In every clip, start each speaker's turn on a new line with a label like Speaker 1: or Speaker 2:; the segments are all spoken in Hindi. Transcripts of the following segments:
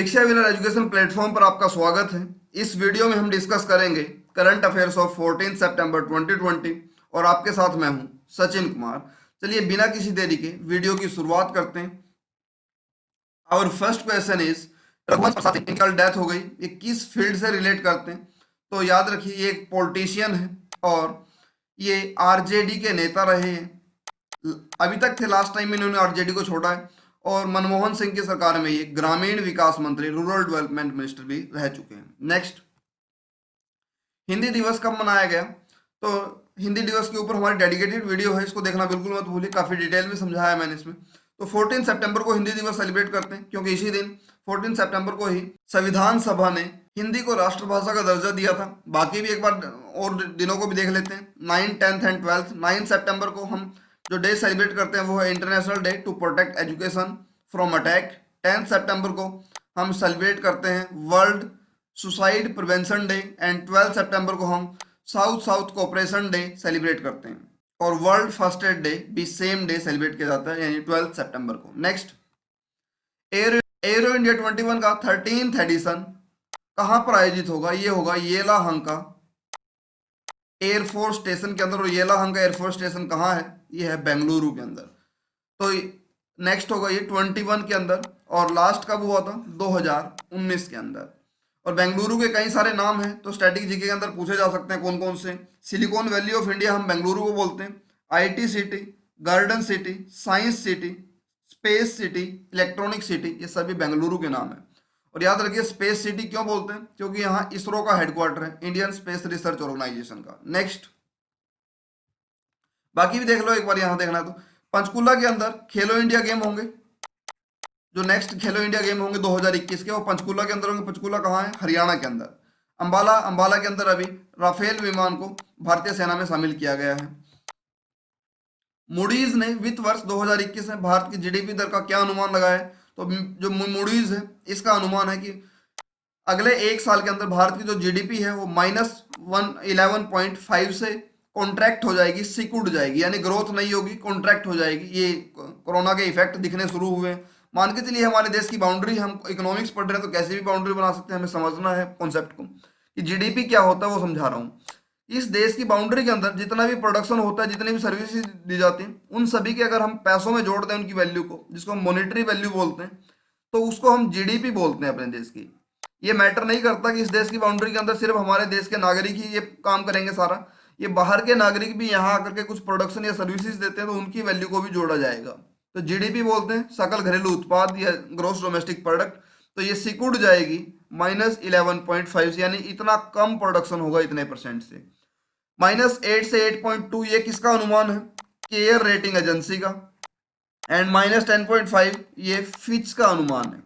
Speaker 1: शिक्षा विनर एजुकेशन प्लेटफॉर्म पर आपका स्वागत है। इस वीडियो में हम डिस्कस करेंगे करंट अफेयर्स ऑफ 14 सितंबर 2020 और आपके साथ मैं हूं सचिन कुमार। चलिए बिना किसी देरी के वीडियो की शुरुआत करते हैं। Our first question is Raghuvansh Prasad Singh इनकी डेथ हो गई, ये किस फील्ड से रिलेट करते हैं? तो याद रखिए ये एक पॉलिटिशियन है और ये आरजेडी के नेता रहे हैं। अभी तक थे, लास्ट टाइम इन्होंने आरजेडी को छोड़ा है और मनमोहन सिंह की सरकार में ये ग्रामीण विकास मंत्री, रूरल डेवलपमेंट मिनिस्टर भी रह चुके हैं। नेक्स्ट, हिंदी दिवस कब मनाया गया? तो हिंदी दिवस के ऊपर हमारी डेडिकेटेड वीडियो है, इसको देखना बिल्कुल मत भूलिए, काफी डिटेल में समझाया मैंने इसमें। तो 14 सितंबर को हिंदी दिवस सेलिब्रेट करते हैं क्योंकि इसी दिन 14 सितंबर को ही संविधान सभा ने हिंदी को राष्ट्रभाषा का दर्जा दिया था। बाकी भी एक बार और दिनों को भी देख लेते हैं। 9, 10th एंड 12th। 9 सितंबर को हम जो डे सेलिब्रेट करते हैं वो है international day to protect education from attack. 10th सितंबर को हम सेलिब्रेट करते हैं world suicide prevention day and 12 सितंबर को हम south south cooperation day celebrate करते हैं और वर्ल्ड फर्स्ट एड डे भी सेम डे सेलिब्रेट किया जाता है, यानी 12 सितंबर को। नेक्स्ट, एरो इंडिया 21 का 13th एडिशन कहां पर आयोजित होगा? ये होगा येलाहंका एयरफोर्स स्टेशन के अंदर। और येलाहंका एयरफोर्स स्टेशन कहाँ है? ये है बेंगलुरु के अंदर। तो नेक्स्ट होगा ये 21 के अंदर और लास्ट कब हुआ था? 2019 के अंदर। और बेंगलुरु के कई सारे नाम हैं, तो स्टैटिक जीके के अंदर पूछे जा सकते हैं कौन कौन से। सिलिकॉन वैली ऑफ इंडिया हम बेंगलुरु को बोलते हैं, IT city, garden city, science city, space city, electronic city, ये सभी बेंगलुरु के नाम है। और याद रखिए स्पेस सिटी क्यों बोलते हैं? क्योंकि यहाँ इसरो का हेडक्वार्टर है, इंडियन स्पेस रिसर्च ऑर्गेनाइजेशन का। नेक्स्ट, बाकी भी देख लो एक बार, यहां देखना है तो पंचकुला के अंदर खेलो इंडिया गेम होंगे। जो नेक्स्ट खेलो इंडिया गेम होंगे 2021 के, वो पंचकुला के अंदर होंगे। पंचकुला कहाँ है? हरियाणा के अंदर। अंबाला के अंदर अभी राफेल विमान को भारतीय सेना में शामिल किया गया है। मूडीज ने वित्त वर्ष 2021 में भारत की जीडीपी दर का क्या अनुमान लगाया है? तो जो मूडीज है इसका अनुमान है कि अगले एक साल के अंदर भारत की जो जीडीपी है वो -11.5 से कॉन्ट्रैक्ट हो जाएगी, सिकुड़ जाएगी, यानी ग्रोथ नहीं होगी, कॉन्ट्रैक्ट हो जाएगी। ये कोरोना के इफेक्ट दिखने शुरू हुए। मान के चलिए हमारे देश की बाउंड्री, हम इकोनॉमिक्स पढ़ रहे हैं तो कैसे भी बाउंड्री बना सकते हैं, हमें समझना है कॉन्सेप्ट को कि जीडीपी क्या होता है, वो समझा रहा हूँ। इस देश की बाउंड्री के अंदर जितना भी प्रोडक्शन होता है, जितनी भी सर्विसेज दी जाती हैं, उन सभी के अगर हम पैसों में जोड़ दें उनकी वैल्यू को, जिसको हम मॉनेटरी वैल्यू बोलते हैं, तो उसको हम जीडीपी बोलते हैं अपने देश की। ये मैटर नहीं करता कि इस देश की बाउंड्री के अंदर सिर्फ हमारे देश के नागरिक ही ये काम करेंगे सारा, ये बाहर के नागरिक भी यहाँ आकर के कुछ प्रोडक्शन या सर्विसेज देते हैं तो उनकी वैल्यू को भी जोड़ा जाएगा। तो जीडीपी बोलते हैं सकल घरेलू उत्पाद या ग्रोस डोमेस्टिक प्रोडक्ट। तो ये सिकुड़ जाएगी -11.5 से, यानी इतना कम प्रोडक्शन होगा इतने परसेंट से। -8 से 8.2 ये किसका अनुमान है? केयर रेटिंग एजेंसी का। एंड -10.5 ये फिच का अनुमान है।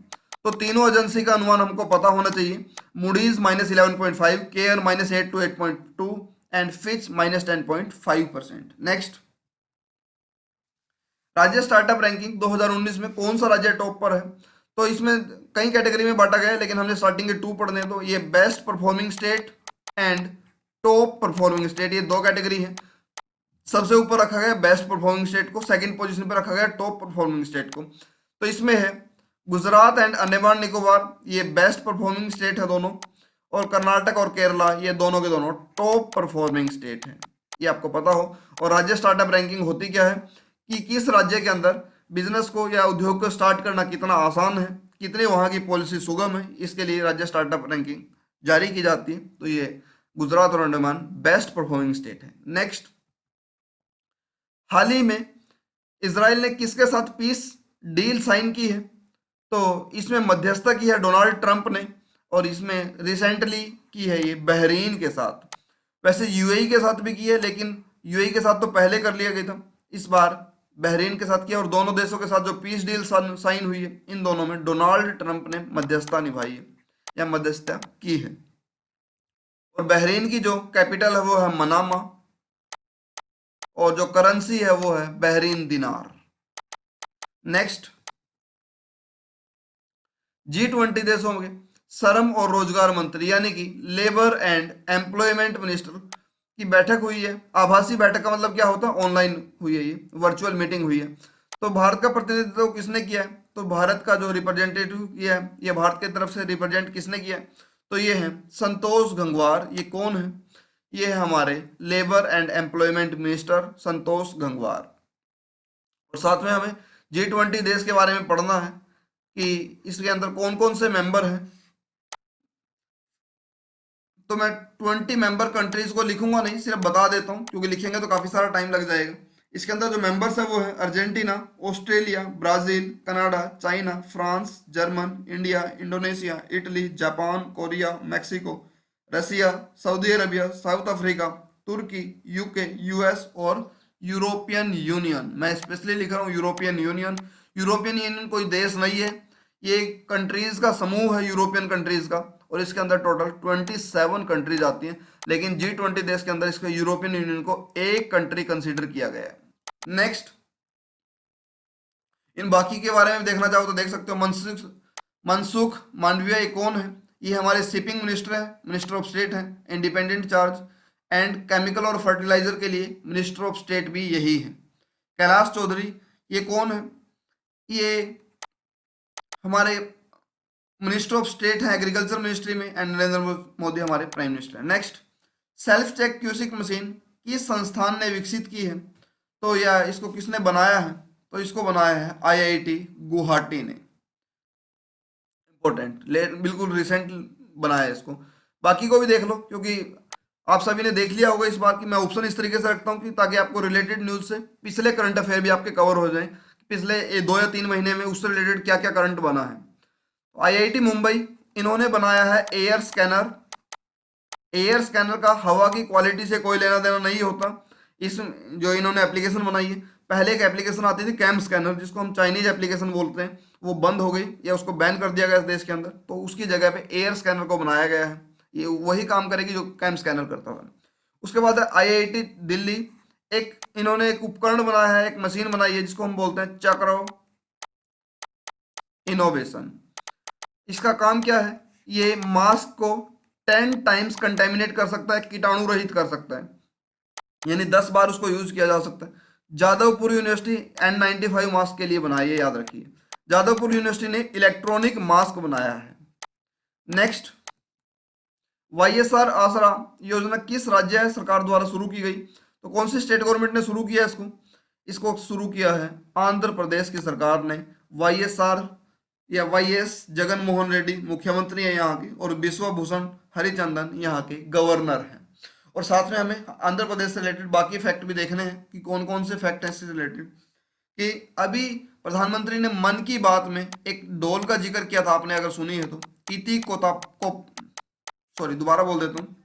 Speaker 1: तो तीनों एजेंसी का अनुमान हमको पता होना चाहिए। Moody's -11.5, care -8 to 8.2 and Fitch -10.5%। Next, राज्य स्टार्टअप रैंकिंग 2019 में कौन सा राज्य टॉप पर है? तो इसमें कई कैटेगरी में बांटा गया है, लेकिन हमने स्टार्टिंग के 2 पढ़ने हैं। तो ये best performing state and top performing state, ये 2 कैटेगरी है। सबसे ऊपर रखा गया बेस्ट परफॉर्मिंग स्टेट को, सेकंड पोजीशन पर रखा गया टॉप परफॉर्मिंग स्टेट को। तो इसमें है गुजरात एंड अंडमान निकोबार, ये बेस्ट परफॉर्मिंग स्टेट है दोनों, और कर्नाटक और केरला ये दोनों के दोनों टॉप परफॉर्मिंग स्टेट हैं, ये आपको पता हो। और राज्य स्टार्टअप रैंकिंग होती क्या है कि किस राज्य के अंदर बिजनेस को या उद्योग को स्टार्ट करना कितना आसान है, कितनी वहाँ की पॉलिसी सुगम है, इसके लिए राज्य स्टार्टअप रैंकिंग जारी की जाती है। तो ये गुजरात और अंडमान बेस्ट परफॉर्मिंग स्टेट है। नेक्स्ट, हाल ही में इजराइल ने किसके साथ पीस डील साइन की है? तो इसमें मध्यस्थता की है डोनाल्ड ट्रंप ने, और इसमें रिसेंटली की है ये बहरीन के साथ। वैसे यूएई के साथ भी की है, लेकिन यूएई के साथ तो पहले कर लिया गया था, इस बार बहरीन के साथ किया। और दोनों देशों के साथ जो पीस डील साइन हुई है, इन दोनों में डोनाल्ड ट्रंप ने मध्यस्थता निभाई है या मध्यस्थता की है। और बहरीन की जो कैपिटल है वो है मनामा, और जो करेंसी है वो है बहरीन दिनार। नेक्स्ट, G20 देशों में श्रम और रोजगार मंत्री यानी कि लेबर एंड एम्प्लॉयमेंट मिनिस्टर की बैठक हुई है। आभासी बैठक का मतलब क्या होता है? ऑनलाइन हुई है, ये वर्चुअल मीटिंग हुई है। तो भारत का प्रतिनिधित्व किसने किया है? तो भारत का जो रिप्रेजेंटेटिव किया है, ये भारत की तरफ से रिप्रेजेंट किसने किया है? तो ये है संतोष गंगवार। ये कौन है? ये है हमारे labour and employment minister Santosh Gangwar. और साथ में हमें G20 देश के बारे में पढ़ना है कि इसके अंदर कौन कौन से मेंबर हैं। तो मैं 20 मेंबर कंट्रीज को लिखूंगा नहीं, सिर्फ बता देता हूँ, क्योंकि लिखेंगे तो काफी सारा टाइम लग जाएगा। इसके अंदर जो मेंबर्स है वो है Argentina, Australia, Brazil, Canada, China, France, German, India, Indonesia, Italy, Japan, Korea, Mexico, Russia, Saudi Arabia, South Africa, Turkey, UK, US और यूरोपियन यूनियन। मैं स्पेशली लिख रहा हूँ यूरोपियन यूनियन। यूरोपियन यूनियन कोई देश नहीं है, ये कंट्रीज का समूह है, यूरोपियन कंट्रीज का। और इसके अंदर टोटल 27 कंट्रीज आती हैं, लेकिन G20 देश के अंदर इसको यूरोपियन यूनियन को एक कंट्री कंसीडर किया गया है। नेक्स्ट, इन बाकी के बारे में देखना चाहो तो देख सकते हो। मनसुख मांडविया ये कौन है? ये हमारे शिपिंग मिनिस्टर है, मिनिस्टर ऑफ स्टेट है। इंडिपेंडेंट चार्ज एंड केमिकल और फर्टिलाइजर के लिए मिनिस्टर ऑफ स्टेट भी यही है। कैलाश चौधरी ये कौन है? ये हमारे मिनिस्टर ऑफ स्टेट है एग्रीकल्चर मिनिस्ट्री में, एंड नरेंद्र मोदी हमारे प्राइम मिनिस्टर है। Next, self check kiosk machine किस संस्थान ने विकसित की है? तो या इसको किसने बनाया है? तो इसको बनाया है IIT गुवाहाटी ने। इंपॉर्टेंट, बिल्कुल रिसेंट बनाया है इसको। बाकी को भी देख लो, क्योंकि आप सभी ने देख लिया होगा इस बार की। मैं ऑप्शन इस तरीके से रखता हूँ कि ताकि आपको रिलेटेड न्यूज से पिछले करंट अफेयर भी आपके कवर हो जाए, पिछले 2 या 3 महीने में उससे रिलेटेड क्या क्या करंट बना है। IIT मुंबई, इन्होंने बनाया है एयर स्कैनर। एयर स्कैनर का हवा की क्वालिटी से कोई लेना देना नहीं होता। इस जो इन्होंने एप्लीकेशन बनाई है, पहले एक एप्लीकेशन आती थी कैम स्कैनर, जिसको हम चाइनीज एप्लीकेशन बोलते हैं, वो बंद हो गई या उसको बैन कर दिया गया इस देश के अंदर। तो उसकी जगह पे एयर स्कैनर को बनाया गया है। ये वही काम करेगी जो कैम स्कैनर करता था। उसके बाद है IIT दिल्ली, एक इन्होंने एक उपकरण बनाया है, एक मशीन बनाई है जिसको हम बोलते हैं चक्रो इनोवेशन। इसका काम क्या है? ये मास्क को 10 टाइम्स कंटेमिनेट कर सकता है, कीटाणु रहित कर सकता है, यानी 10 बार उसको यूज किया जा सकता है। जादवपुर यूनिवर्सिटी N95 मास्क के लिए बनाई है, याद रखिए। जादवपुर यूनिवर्सिटी ने इलेक्ट्रॉनिक मास्क बनाया है। नेक्स्ट, YSR आसरा योजना किस राज्य सरकार द्वारा शुरू की गई? तो कौन सी स्टेट गवर्नमेंट ने शुरू किया इसको? इसको शुरू किया है आंध्र प्रदेश की सरकार ने। YSR या YS जगन मोहन रेड्डी मुख्यमंत्री है यहाँ के, और विश्व भूषण हरिचंदन यहाँ के गवर्नर हैं। और साथ में हमें आंध्र प्रदेश से रिलेटेड बाकी फैक्ट भी देखने हैं कि कौन कौन से फैक्ट हैं इससे रिलेटेड। कि अभी प्रधानमंत्री ने मन की बात में एक डोल का जिक्र किया था, आपने अगर सुनी है तो। इति कोता को सॉरी दोबारा बोल देता हूँ,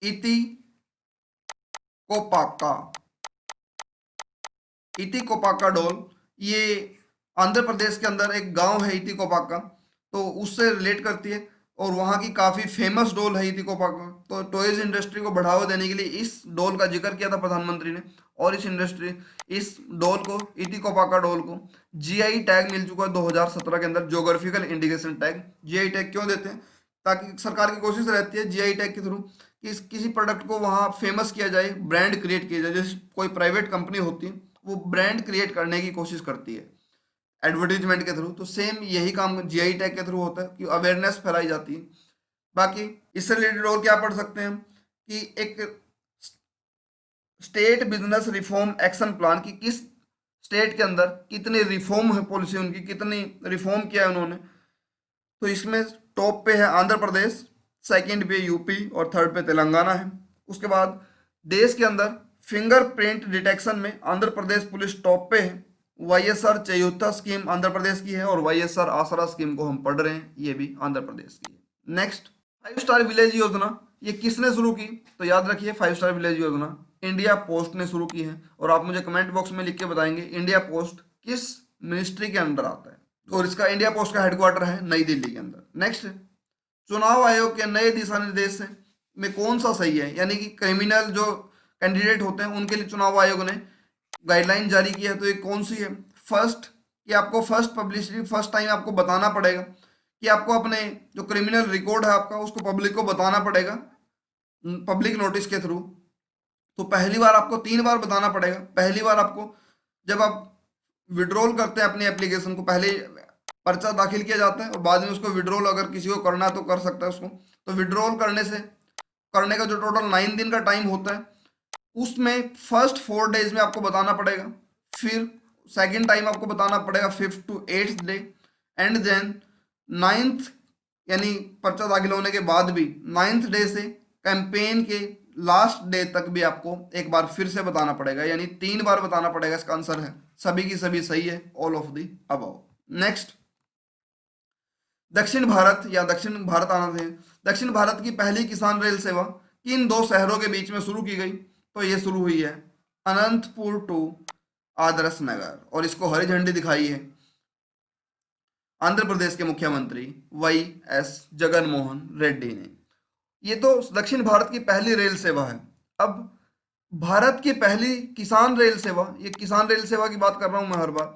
Speaker 1: इति कोपाका, इति कोपाका डोल। ये आंध्र प्रदेश के अंदर एक गांव है इति कोपाका, तो उससे रिलेट करती है, और वहाँ की काफ़ी फेमस डोल है इति कोपाका। तो टॉयज इंडस्ट्री को बढ़ावा देने के लिए इस डोल का जिक्र किया था प्रधानमंत्री ने, और इस डोल को, इति कोपाका डोल को GI टैग मिल चुका है 2017 के अंदर, geographical indication tag. GI tag क्यों देते हैं? ताकि सरकार की कोशिश रहती है GI टैग के थ्रू कि किसी प्रोडक्ट को वहाँ फेमस किया जाए, ब्रांड क्रिएट किया जाए। जैसे कोई प्राइवेट कंपनी होती है, वो ब्रांड क्रिएट करने की कोशिश करती है एडवर्टीजमेंट के थ्रू, तो सेम यही काम GI टैग के थ्रू होता है कि अवेयरनेस फैलाई जाती है। बाकी इससे रिलेटेड और क्या पढ़ सकते हैं कि एक estate business reform action plan की किस स्टेट के अंदर कितनी रिफॉर्म है, पॉलिसी उनकी कितनी रिफॉर्म किया है उन्होंने। तो इसमें टॉप पे है आंध्र प्रदेश, सेकंड पे यूपी और थर्ड पे तेलंगाना है। उसके बाद देश के अंदर फिंगरप्रिंट डिटेक्शन में आंध्र प्रदेश पुलिस टॉप पे है। YSR चयुथा स्कीम आंध्र प्रदेश की है, और YSR आसरा स्कीम को हम पढ़ रहे हैं, ये भी आंध्र प्रदेश की है। नेक्स्ट, 5 स्टार विलेज योजना ये किसने शुरू की? तो याद रखिए 5 स्टार विलेज योजना इंडिया पोस्ट ने शुरू की है। और आप मुझे कमेंट बॉक्स में लिख के बताएंगे इंडिया पोस्ट किस मिनिस्ट्री के अंडर आता है, और इसका इंडिया पोस्ट का हेडक्वार्टर है नई दिल्ली के अंदर। नेक्स्ट, चुनाव आयोग के नए दिशा निर्देश में कौन सा सही है? यानी कि क्रिमिनल जो कैंडिडेट होते हैं उनके लिए चुनाव आयोग ने गाइडलाइन जारी की है, तो ये कौन सी है? फर्स्ट, कि आपको फर्स्ट पब्लिसिटी, फर्स्ट टाइम आपको बताना पड़ेगा कि आपको अपने जो क्रिमिनल रिकॉर्ड है आपका, उसको पब्लिक को बताना पड़ेगा पब्लिक नोटिस के थ्रू। तो पहली बार आपको 3 बार बताना पड़ेगा। पहली बार आपको जब आप विड्रॉल करते हैं अपनी एप्लीकेशन को, पहले पर्चा दाखिल किया जाता है और बाद में उसको विड्रॉल अगर किसी को करना है तो कर सकता है उसको। तो विड्रॉल करने का जो टोटल 9 दिन का टाइम होता है, उसमें फर्स्ट 4 डेज में आपको बताना पड़ेगा, फिर सेकंड टाइम आपको बताना पड़ेगा 5th to 8th day, and then 9th, यानी पर्चा दाखिल होने के बाद भी 9th डे से कैंपेन के लास्ट डे तक भी आपको एक बार फिर से बताना पड़ेगा, यानी 3 बार बताना पड़ेगा। इसका आंसर है सभी की सभी सही है, all of the above. Next, दक्षिण भारत या दक्षिण भारत आना थे। दक्षिण भारत की पहली किसान रेल सेवा किन 2 शहरों के बीच में शुरू की गई? तो ये शुरू हुई है अनंतपुर टू आदर्श नगर, और इसको हरी झंडी दिखाई है आंध्र प्रदेश के मुख्यमंत्री YS जगनमोहन रेड्डी ने। ये तो दक्षिण भारत की पहली रेल सेवा है। अब भारत की पहली किसान रेल सेवा, ये किसान रेल सेवा की बात कर रहा हूं मैं हर बार,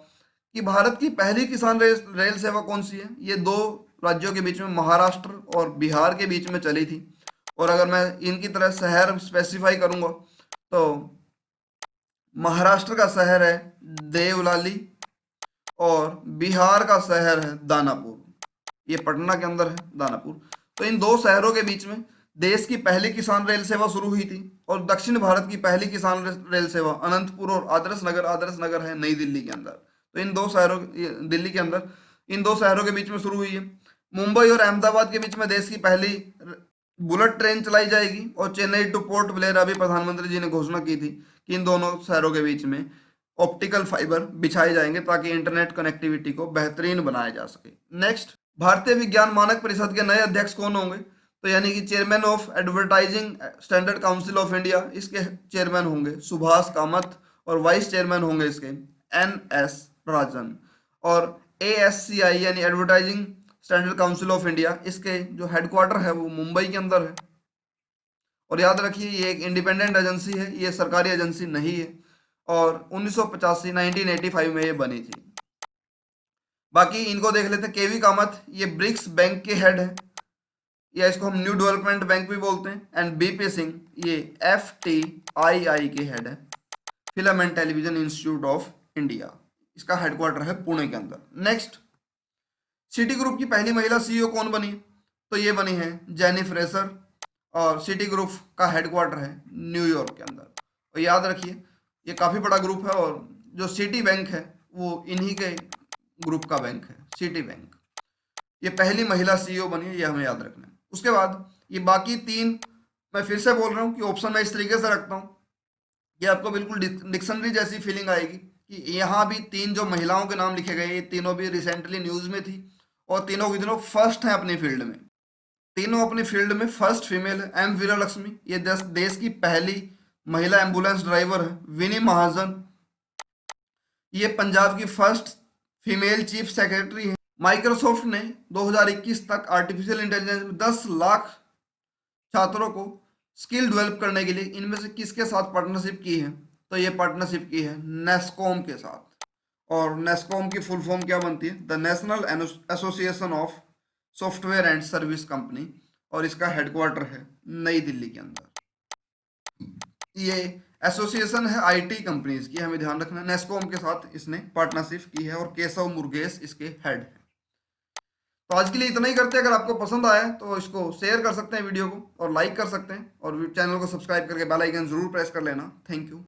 Speaker 1: कि भारत की पहली किसान रेल सेवा कौन सी है? ये 2 राज्यों के बीच में, महाराष्ट्र और बिहार के बीच में चली थी। और अगर मैं इनकी तरह शहर स्पेसिफाई करूंगा तो महाराष्ट्र का शहर है देवलाली और बिहार का शहर है दानापुर। ये पटना के अंदर है दानापुर। तो इन 2 शहरों के बीच में देश की पहली किसान रेल सेवा शुरू हुई थी। और दक्षिण भारत की पहली किसान रेल सेवा अनंतपुर और आदर्श नगर है नई दिल्ली के अंदर। तो इन 2 शहरों, दिल्ली के अंदर इन 2 शहरों के बीच में शुरू हुई है। मुंबई और अहमदाबाद के बीच में देश की पहली बुलेट ट्रेन चलाई जाएगी। और चेन्नई टू पोर्ट ब्लेयर, अभी प्रधानमंत्री जी ने घोषणा की थी कि इन दोनों शहरों के बीच में ऑप्टिकल फाइबर बिछाए जाएंगे ताकि इंटरनेट कनेक्टिविटी को बेहतरीन बनाया जा सके। नेक्स्ट, भारतीय विज्ञान मानक परिषद के नए अध्यक्ष कौन होंगे? तो यानी कि chairman of advertising standard council of India, इसके चेयरमैन होंगे सुभाष कामत, और वाइस चेयरमैन होंगे इसके NS राजन। और ASCI यानी advertising standard council of India, इसके जो हेडक्वार्टर है वो मुंबई के अंदर है। और याद रखिए ये एक इंडिपेंडेंट एजेंसी है, ये सरकारी एजेंसी नहीं है। और 1985 में ये बनी थी। बाकी इनको देख लेते हैं। केवी कामत, ये ब्रिक्स बैंक के हेड है, या इसको हम न्यू डेवलपमेंट बैंक भी बोलते हैं। एंड BP सिंह, ये FTII के हेड है, film and television institute of India, इसका हेडक्वार्टर है पुणे के अंदर। नेक्स्ट, सिटी ग्रुप की पहली महिला CEO कौन बनी? तो ये बनी है जेनी फ्रेसर, और सिटी ग्रुप का हेडक्वार्टर है न्यूयॉर्क के अंदर। और याद रखिए ये काफ़ी बड़ा ग्रुप है, और जो सिटी बैंक है वो इन्हीं के ग्रुप का बैंक है, सिटी बैंक। ये पहली महिला CEO बनी है, ये हमें याद रखना है। उसके बाद ये बाकी 3, मैं फिर से बोल रहा हूँ कि ऑप्शन मैं इस तरीके से रखता हूँ कि आपको बिल्कुल डिक्शनरी जैसी फीलिंग आएगी कि यहाँ भी 3 जो महिलाओं के नाम लिखे गए, ये तीनों भी रिसेंटली न्यूज़ में थी, और तीनों की तीनों फर्स्ट हैं अपनी फील्ड में। तीनों अपनी फील्ड में फर्स्ट फीमेल है। M वीरा लक्ष्मी, ये देश की पहली महिला एम्बुलेंस ड्राइवर है। विनी महाजन, ये पंजाब की फर्स्ट फीमेल चीफ सेक्रेटरी है। माइक्रोसॉफ्ट ने 2021 तक आर्टिफिशियल इंटेलिजेंस में 10 लाख छात्रों को स्किल डेवलप करने के लिए इनमें से किसके साथ पार्टनरशिप की है? तो ये पार्टनरशिप की है नेस्कॉम के साथ। और नेस्कॉम की फुल फॉर्म क्या बनती है? The national association of software and service company, और इसका हेडक्वार्टर है नई दिल्ली के अंदर। ये एसोसिएशन है IT कंपनीज की, हमें ध्यान रखना है। नेस्कॉम के साथ इसने पार्टनरशिप की है और केशव मुरुगेश इसके हेड है। तो आज के लिए इतना ही करते हैं। अगर आपको पसंद आया तो इसको शेयर कर सकते हैं वीडियो को, और लाइक कर सकते हैं, और चैनल को सब्सक्राइब करके बेल आइकन जरूर प्रेस कर लेना। Thank you.